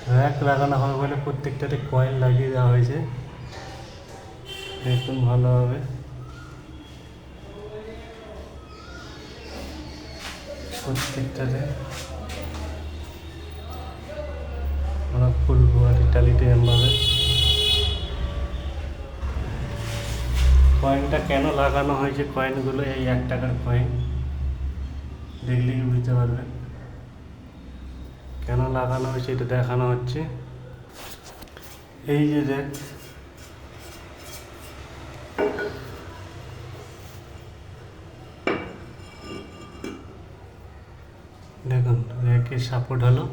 Rack লাগানো হবে বলে প্রত্যেকটাতে কয়েন লাগিয়ে দেওয়া হয়েছে। দেখুন ভালোভাবে। প্রত্যেকটাতে আমরা খুলবো আর ইটালিতে এমভাবে। কয়েনটা কেন লাগানো হয়েছে, কয়েনগুলো এই 1 টাকার কয়েন দেখলেই বুঝতে পারবেন কেন লাগানো হয়েছে, এটা দেখানো হচ্ছে। এই যে দেখুন র্যাকের সাপোর্ট হলো।